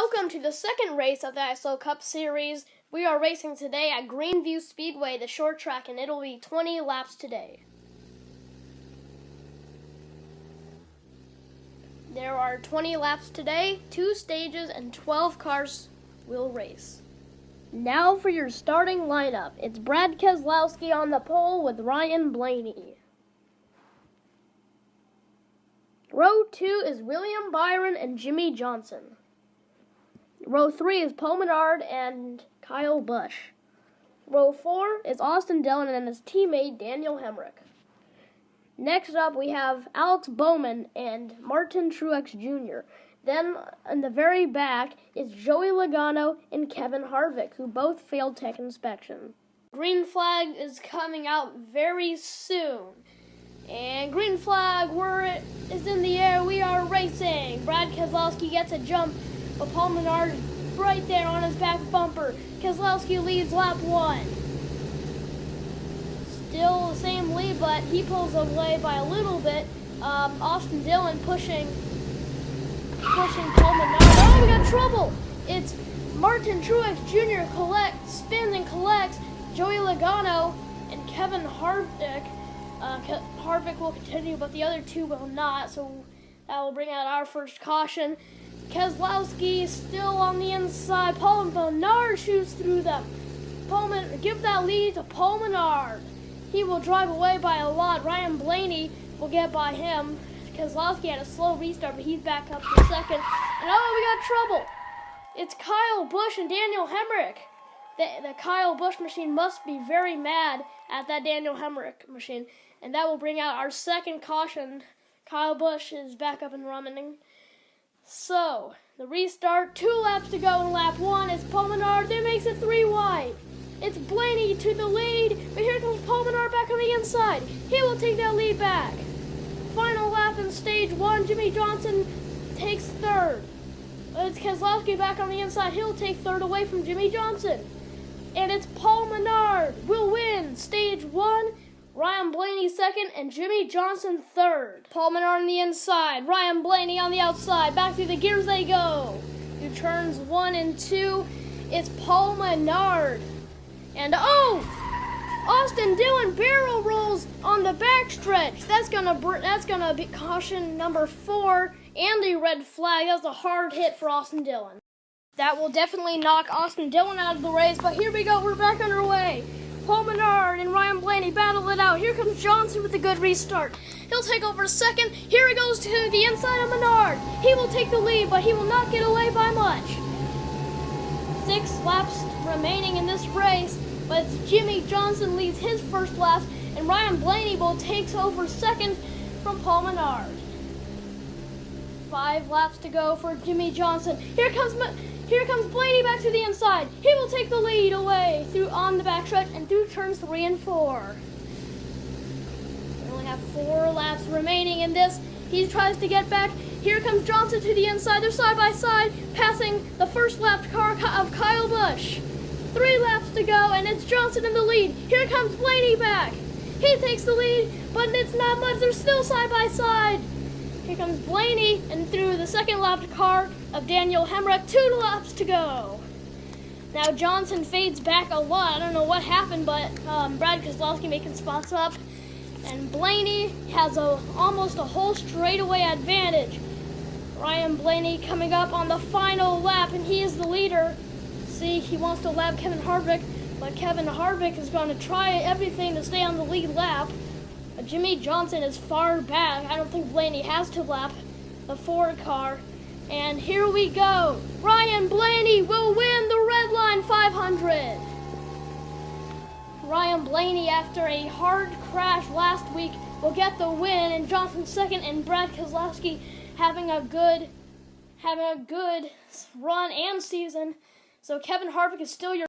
Welcome to the second race of the Icelo Cup Series. We are racing today at Greenview Speedway, the short track, and it'll be 20 laps today. There are 20 laps today, 2 stages, and 12 cars will race. Now for your starting lineup. It's Brad Keselowski on the pole with Ryan Blaney. Row 2 is William Byron and Jimmy Johnson. Row 3 is Paul Menard and Kyle Busch. Row 4 is Austin Dillon and his teammate Daniel Hemrick. Next up we have Alex Bowman and Martin Truex Jr. Then in the very back is Joey Logano and Kevin Harvick, who both failed tech inspection. Green flag is coming out very soon. And green flag, is in the air. We are racing. Brad Keselowski gets a jump, but Paul Menard is right there on his back bumper. Keselowski leads lap 1. Still the same lead, but he pulls away by a little bit. Austin Dillon pushing Paul Menard. Oh, we got trouble! It's Martin Truex Jr. spins and collects Joey Logano and Kevin Harvick. Harvick will continue, but the other two will not, so that will bring out our first caution. Keselowski is still on the inside. Paul Menard shoots through them. Give that lead to Paul Menard. He will drive away by a lot. Ryan Blaney will get by him. Keselowski had a slow restart, but he's back up to second. And oh, we got trouble. It's Kyle Busch and Daniel Hemrick. The Kyle Busch machine must be very mad at that Daniel Hemrick machine. And that will bring out our second caution. Kyle Busch is back up and running. So, the restart, 2 laps to go in lap 1. It's Paul Menard, that makes it 3 wide. It's Blaney to the lead, but here comes Paul Menard back on the inside. He will take that lead back. Final lap in stage 1, Jimmy Johnson takes 3rd. It's Keselowski back on the inside. He'll take 3rd away from Jimmy Johnson. And it's Paul Menard will win stage 1. Ryan Blaney 2nd, and Jimmy Johnson 3rd. Paul Menard on the inside, Ryan Blaney on the outside. Back through the gears they go. Through turns 1 and 2, it's Paul Menard. And Austin Dillon barrel rolls on the backstretch. That's gonna be caution number 4 and a red flag. That was a hard hit for Austin Dillon. That will definitely knock Austin Dillon out of the race, but here we go, we're back underway. Paul Menard and Ryan Blaney battle it out. Here comes Johnson with a good restart. He'll take over second. Here he goes to the inside of Menard. He will take the lead, but he will not get away by much. 6 laps remaining in this race, but Jimmy Johnson leads his first lap, and Ryan Blaney takes over second from Paul Menard. 5 laps to go for Jimmy Johnson. Here comes Blaney back to the inside. He will take the lead away on the backstretch and through turns 3 and 4. We only have 4 laps remaining in this. He tries to get back. Here comes Johnson to the inside. They're side by side, passing the first lap car of Kyle Busch. 3 laps to go, and it's Johnson in the lead. Here comes Blaney back. He takes the lead, but it's not much. They're still side by side. Here comes Blaney, and through the second lap car of Daniel Hemrick, 2 laps to go. Now Johnson fades back a lot. I don't know what happened, but Brad Keselowski making spots up. And Blaney has almost a whole straightaway advantage. Ryan Blaney coming up on the final lap, and he is the leader. See, he wants to lap Kevin Harvick, but Kevin Harvick is going to try everything to stay on the lead lap. Jimmy Johnson is far back. I don't think Blaney has to lap the Ford car. And here we go. Ryan Blaney will win the Redline 500. Ryan Blaney, after a hard crash last week, will get the win, and Johnson 2nd, and Brad Keselowski having a good run and season. So Kevin Harvick is still your